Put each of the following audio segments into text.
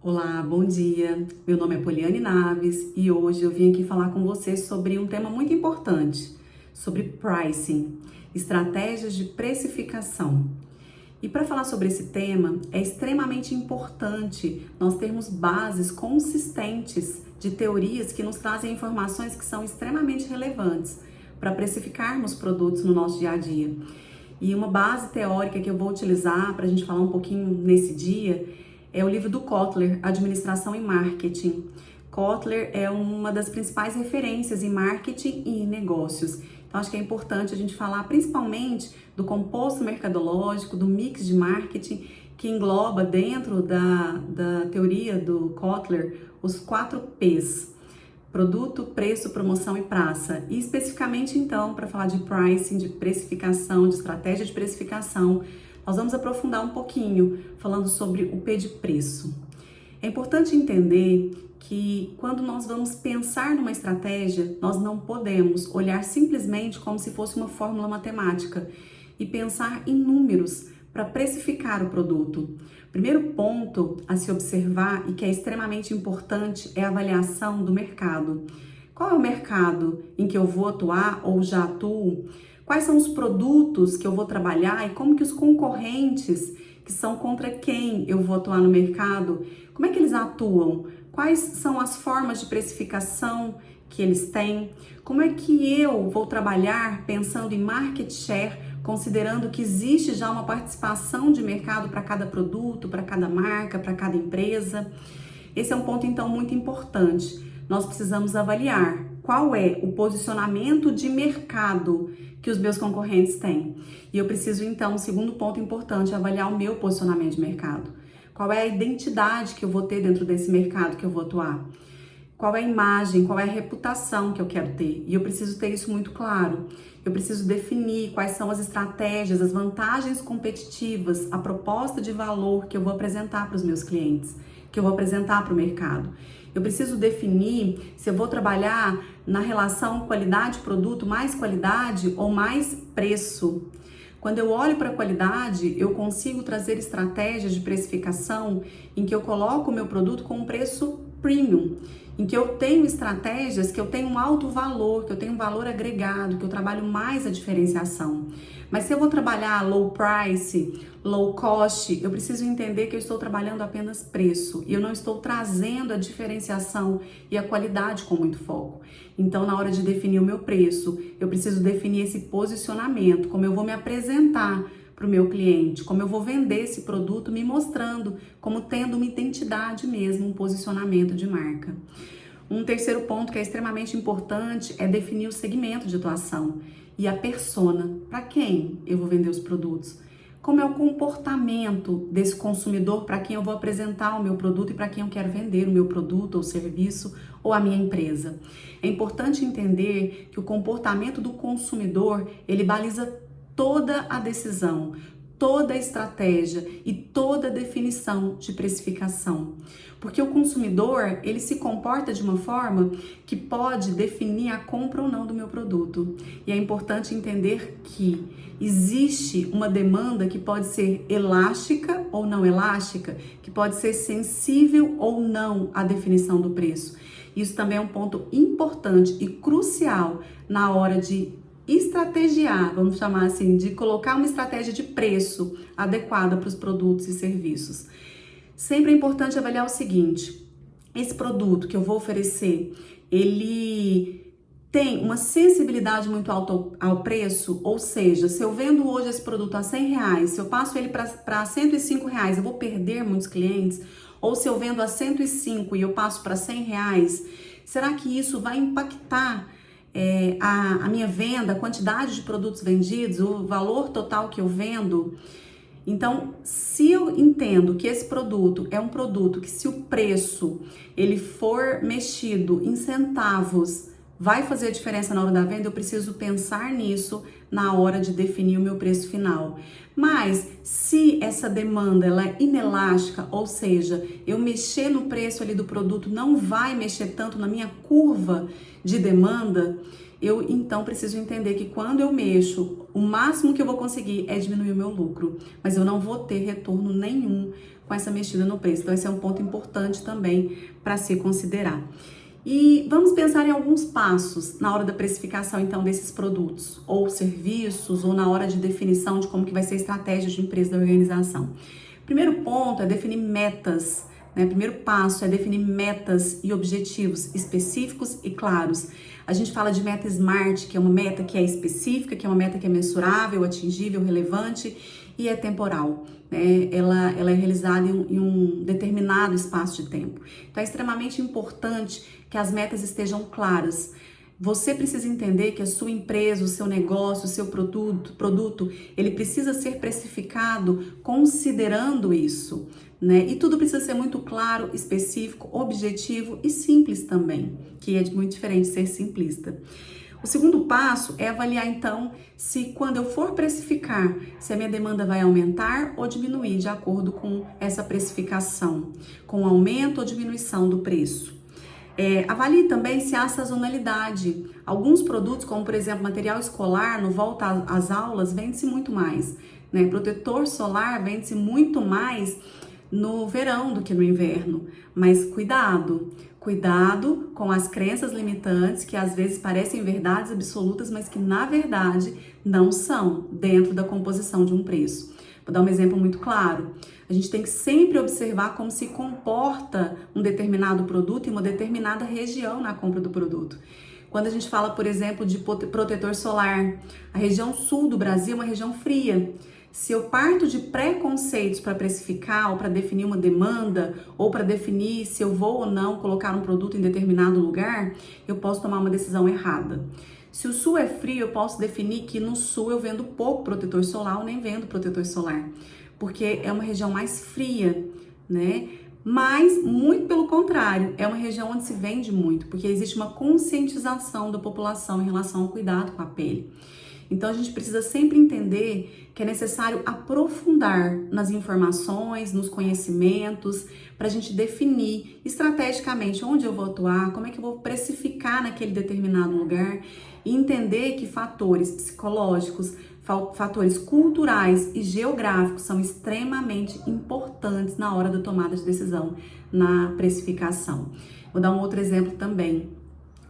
Olá, bom dia. Meu nome é Poliane Naves e hoje eu vim aqui falar com você sobre um tema muito importante, sobre pricing, estratégias de precificação. E para falar sobre esse tema, é extremamente importante nós termos bases consistentes de teorias que nos trazem informações que são extremamente relevantes para precificarmos produtos no nosso dia a dia. E uma base teórica que eu vou utilizar para a gente falar um pouquinho nesse dia é o livro do Kotler, Administração e Marketing. Kotler é uma das principais referências em marketing e em negócios. Então, acho que é importante a gente falar principalmente do composto mercadológico, do mix de marketing, que engloba dentro da teoria do Kotler os 4 P's: produto, preço, promoção e praça. E especificamente então, para falar de pricing, de precificação, de estratégia de precificação, nós vamos aprofundar um pouquinho falando sobre o P de preço. É importante entender que quando nós vamos pensar numa estratégia, nós não podemos olhar simplesmente como se fosse uma fórmula matemática e pensar em números para precificar o produto. O primeiro ponto a se observar e que é extremamente importante é a avaliação do mercado. Qual é o mercado em que eu vou atuar ou já atuo? Quais são os produtos que eu vou trabalhar e como que os concorrentes, que são contra quem eu vou atuar no mercado, como é que eles atuam? Quais são as formas de precificação que eles têm? Como é que eu vou trabalhar pensando em market share, considerando que existe já uma participação de mercado para cada produto, para cada marca, para cada empresa? Esse é um ponto, então, muito importante. Nós precisamos avaliar qual é o posicionamento de mercado que os meus concorrentes têm. E eu preciso, então, segundo ponto importante, avaliar o meu posicionamento de mercado. Qual é a identidade que eu vou ter dentro desse mercado que eu vou atuar? Qual é a imagem, qual é a reputação que eu quero ter? E eu preciso ter isso muito claro. Eu preciso definir quais são as estratégias, as vantagens competitivas, a proposta de valor que eu vou apresentar para os meus clientes, que eu vou apresentar para o mercado. Eu preciso definir se eu vou trabalhar na relação qualidade-produto, mais qualidade ou mais preço. Quando eu olho para a qualidade, eu consigo trazer estratégias de precificação em que eu coloco o meu produto com um preço premium, em que eu tenho estratégias que eu tenho um alto valor, que eu tenho um valor agregado, que eu trabalho mais a diferenciação. Mas se eu vou trabalhar low price, low cost, eu preciso entender que eu estou trabalhando apenas preço e eu não estou trazendo a diferenciação e a qualidade com muito foco. Então, na hora de definir o meu preço, eu preciso definir esse posicionamento, como eu vou me apresentar para o meu cliente, como eu vou vender esse produto, me mostrando como tendo uma identidade mesmo, um posicionamento de marca. Um terceiro ponto que é extremamente importante é definir o segmento de atuação e a persona, para quem eu vou vender os produtos. Como é o comportamento desse consumidor para quem eu vou apresentar o meu produto e para quem eu quero vender o meu produto ou serviço ou a minha empresa. É importante entender que o comportamento do consumidor, ele baliza toda a decisão, toda a estratégia e toda a definição de precificação. Porque o consumidor, ele se comporta de uma forma que pode definir a compra ou não do meu produto. E é importante entender que existe uma demanda que pode ser elástica ou não elástica, que pode ser sensível ou não à definição do preço. Isso também é um ponto importante e crucial na hora de estrategiar, vamos chamar assim, de colocar uma estratégia de preço adequada para os produtos e serviços. Sempre é importante avaliar o seguinte: esse produto que eu vou oferecer, ele tem uma sensibilidade muito alta ao preço, ou seja, se eu vendo hoje esse produto a R$100, se eu passo ele para R$105, eu vou perder muitos clientes? Ou se eu vendo a 105 e eu passo para R$100, será que isso vai impactar a minha venda, a quantidade de produtos vendidos, o valor total que eu vendo? Então, se eu entendo que esse produto é um produto que, se o preço ele for mexido em centavos, vai fazer a diferença na hora da venda, eu preciso pensar nisso na hora de definir o meu preço final. Mas se essa demanda ela é inelástica, ou seja, eu mexer no preço ali do produto não vai mexer tanto na minha curva de demanda, eu então preciso entender que quando eu mexo, o máximo que eu vou conseguir é diminuir o meu lucro, mas eu não vou ter retorno nenhum com essa mexida no preço. Então esse é um ponto importante também para se considerar. E vamos pensar em alguns passos na hora da precificação, então, desses produtos ou serviços, ou na hora de definição de como que vai ser a estratégia de empresa da organização. Primeiro ponto é definir metas, né? Primeiro passo é definir metas e objetivos específicos e claros. A gente fala de meta SMART, que é uma meta que é específica, que é uma meta que é mensurável, atingível, relevante e é temporal, né? Ela é realizada em um determinado espaço de tempo. Então é extremamente importante que as metas estejam claras. Você precisa entender que a sua empresa, o seu negócio, o seu produto, ele precisa ser precificado considerando isso, né? E tudo precisa ser muito claro, específico, objetivo e simples também, que é muito diferente de ser simplista. O segundo passo é avaliar então se quando eu for precificar, se a minha demanda vai aumentar ou diminuir de acordo com essa precificação, com aumento ou diminuição do preço. Avalie também se há sazonalidade. Alguns produtos, como por exemplo material escolar, no volta às aulas, vende-se muito mais, né? Protetor solar vende-se muito mais no verão do que no inverno. Mas cuidado com as crenças limitantes que às vezes parecem verdades absolutas, mas que na verdade não são dentro da composição de um preço. Vou dar um exemplo muito claro. A gente tem que sempre observar como se comporta um determinado produto em uma determinada região na compra do produto. Quando a gente fala, por exemplo, de protetor solar, a região sul do Brasil é uma região fria. Se eu parto de preconceitos para precificar ou para definir uma demanda ou para definir se eu vou ou não colocar um produto em determinado lugar, eu posso tomar uma decisão errada. Se o sul é frio, eu posso definir que no sul eu vendo pouco protetor solar ou nem vendo protetor solar, porque é uma região mais fria, né? Mas, muito pelo contrário, é uma região onde se vende muito, porque existe uma conscientização da população em relação ao cuidado com a pele. Então, a gente precisa sempre entender que é necessário aprofundar nas informações, nos conhecimentos, para a gente definir estrategicamente onde eu vou atuar, como é que eu vou precificar naquele determinado lugar e entender que fatores psicológicos, fatores culturais e geográficos são extremamente importantes na hora da tomada de decisão na precificação. Vou dar um outro exemplo também.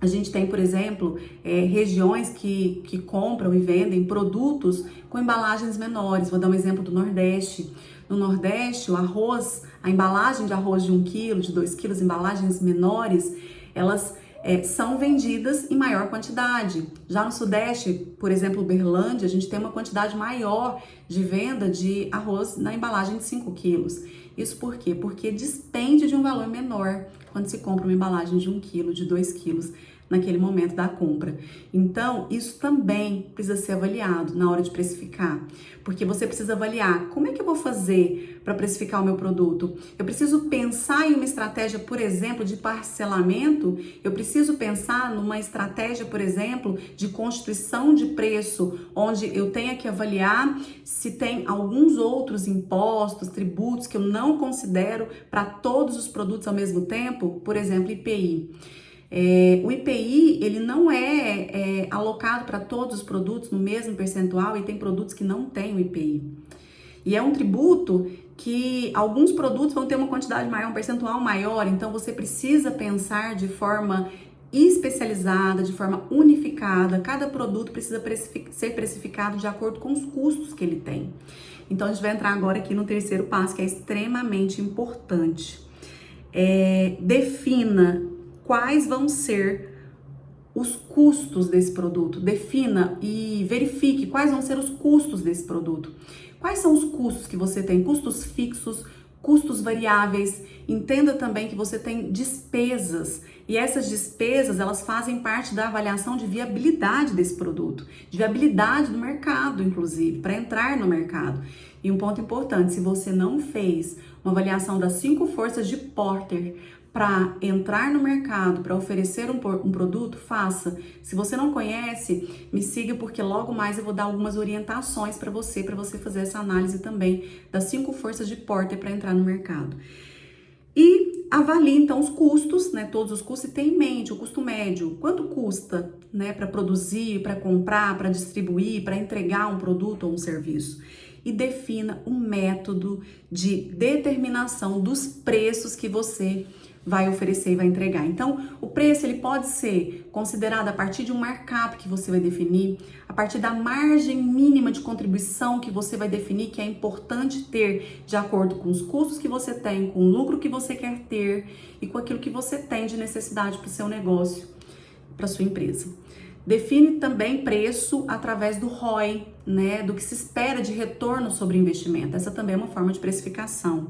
A gente tem, por exemplo, regiões que compram e vendem produtos com embalagens menores. Vou dar um exemplo do Nordeste. No Nordeste, o arroz, a embalagem de arroz de 1 quilo, de 2 quilos, embalagens menores, elas são vendidas em maior quantidade. Já no Sudeste, por exemplo, Uberlândia, a gente tem uma quantidade maior de venda de arroz na embalagem de 5 quilos. Isso por quê? Porque despende de um valor menor quando se compra uma embalagem de 1 quilo, de 2 quilos, naquele momento da compra. Então, isso também precisa ser avaliado na hora de precificar, porque você precisa avaliar como é que eu vou fazer para precificar o meu produto. Eu preciso pensar em uma estratégia, por exemplo, de parcelamento, eu preciso pensar numa estratégia, por exemplo, de constituição de preço, onde eu tenha que avaliar se tem alguns outros impostos, tributos que eu não considero para todos os produtos ao mesmo tempo, por exemplo, IPI. O IPI, ele não é alocado para todos os produtos no mesmo percentual e tem produtos que não têm o IPI. E é um tributo que alguns produtos vão ter uma quantidade maior, um percentual maior, então você precisa pensar de forma especializada, de forma unificada. Cada produto precisa ser precificado de acordo com os custos que ele tem. Então a gente vai entrar agora aqui no terceiro passo, que é extremamente importante. Defina quais vão ser os custos desse produto. Defina e verifique quais vão ser os custos desse produto. Quais são os custos que você tem? Custos fixos, custos variáveis. Entenda também que você tem despesas e essas despesas, elas fazem parte da avaliação de viabilidade desse produto, de viabilidade do mercado, inclusive, para entrar no mercado. E um ponto importante, se você não fez uma avaliação das 5 forças de Porter para entrar no mercado, para oferecer um produto, faça. Se você não conhece, me siga, porque logo mais eu vou dar algumas orientações para você fazer essa análise também das 5 forças de Porter para entrar no mercado. E avalie então os custos, né, todos os custos, e tenha em mente o custo médio. Quanto custa, né, para produzir, para comprar, para distribuir, para entregar um produto ou um serviço? e defina um método de determinação dos preços que você vai oferecer e vai entregar. Então, o preço ele pode ser considerado a partir de um markup que você vai definir, a partir da margem mínima de contribuição que você vai definir, que é importante ter de acordo com os custos que você tem, com o lucro que você quer ter e com aquilo que você tem de necessidade para o seu negócio, para a sua empresa. Define também preço através do ROI, né, do que se espera de retorno sobre investimento. Essa também é uma forma de precificação.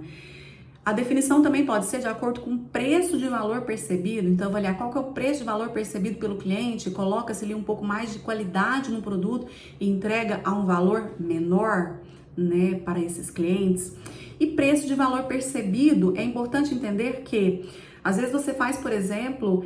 A definição também pode ser de acordo com o preço de valor percebido, então avaliar qual que é o preço de valor percebido pelo cliente, coloca-se ali um pouco mais de qualidade no produto e entrega a um valor menor, né, para esses clientes. E preço de valor percebido, é importante entender que às vezes você faz, por exemplo,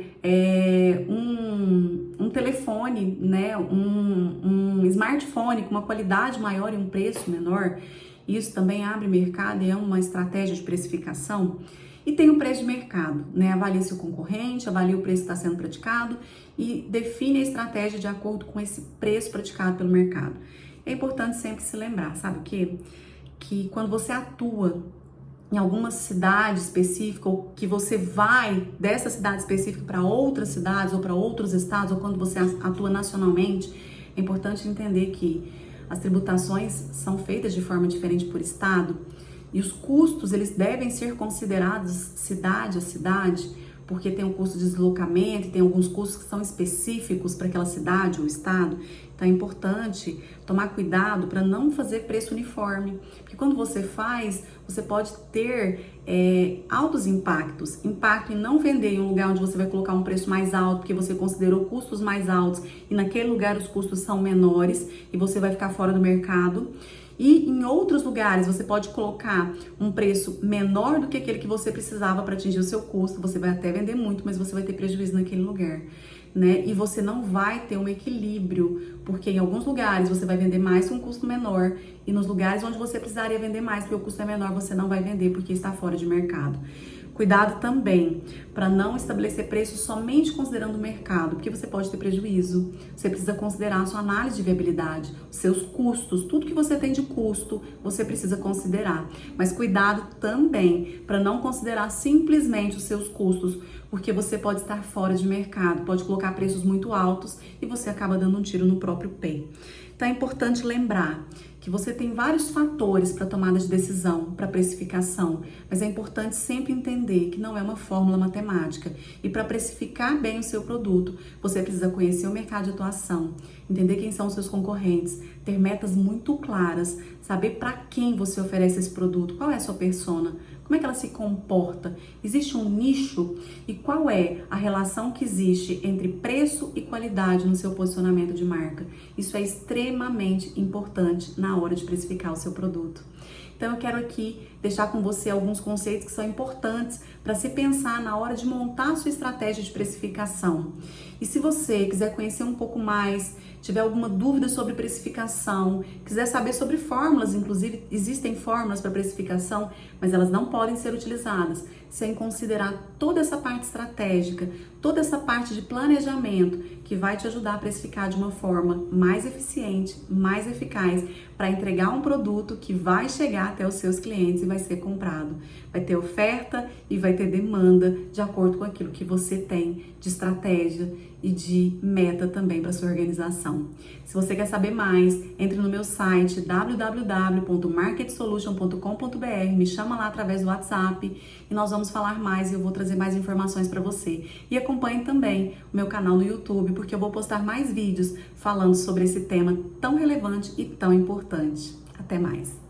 um telefone, né, um smartphone com uma qualidade maior e um preço menor. Isso também abre mercado e é uma estratégia de precificação. E tem o preço de mercado, né? Avalia seu concorrente, avalia o preço que está sendo praticado e define a estratégia de acordo com esse preço praticado pelo mercado. É importante sempre se lembrar, sabe o quê? Que quando você atua em alguma cidade específica ou que você vai dessa cidade específica para outras cidades ou para outros estados ou quando você atua nacionalmente, é importante entender que as tributações são feitas de forma diferente por estado e os custos eles devem ser considerados cidade a cidade, porque tem o custo de deslocamento, tem alguns custos que são específicos para aquela cidade ou estado. Então é importante tomar cuidado para não fazer preço uniforme, porque quando você faz, você pode ter altos impactos. Impacto em não vender em um lugar onde você vai colocar um preço mais alto, porque você considerou custos mais altos e naquele lugar os custos são menores e você vai ficar fora do mercado. E em outros lugares você pode colocar um preço menor do que aquele que você precisava para atingir o seu custo. Você vai até vender muito, mas você vai ter prejuízo naquele lugar, né? E você não vai ter um equilíbrio, porque em alguns lugares você vai vender mais com um custo menor e nos lugares onde você precisaria vender mais porque o custo é menor, você não vai vender porque está fora de mercado. Cuidado também para não estabelecer preços somente considerando o mercado, porque você pode ter prejuízo. Você precisa considerar a sua análise de viabilidade, os seus custos, tudo que você tem de custo, você precisa considerar. Mas cuidado também para não considerar simplesmente os seus custos, porque você pode estar fora de mercado, pode colocar preços muito altos e você acaba dando um tiro no próprio pé. Então é importante lembrar que você tem vários fatores para tomada de decisão, para precificação, mas é importante sempre entender que não é uma fórmula matemática. E para precificar bem o seu produto, você precisa conhecer o mercado de atuação, entender quem são os seus concorrentes, ter metas muito claras, saber para quem você oferece esse produto, qual é a sua persona, como é que ela se comporta, existe um nicho e qual é a relação que existe entre preço e qualidade no seu posicionamento de marca. Isso é extremamente importante na hora de precificar o seu produto. Então eu quero aqui deixar com você alguns conceitos que são importantes para se pensar na hora de montar a sua estratégia de precificação. E se você quiser conhecer um pouco mais, tiver alguma dúvida sobre precificação, quiser saber sobre fórmulas, inclusive existem fórmulas para precificação, mas elas não podem ser utilizadas sem considerar toda essa parte estratégica, toda essa parte de planejamento que vai te ajudar a precificar de uma forma mais eficiente, mais eficaz, para entregar um produto que vai chegar até os seus clientes e vai ser comprado. Vai ter oferta e vai ter demanda de acordo com aquilo que você tem de estratégia e de meta também para sua organização. Se você quer saber mais, entre no meu site www.marketsolution.com.br, me chama lá através do WhatsApp e nós vamos falar mais e eu vou trazer mais informações para você. E acompanhe também o meu canal no YouTube, porque eu vou postar mais vídeos falando sobre esse tema tão relevante e tão importante. Até mais!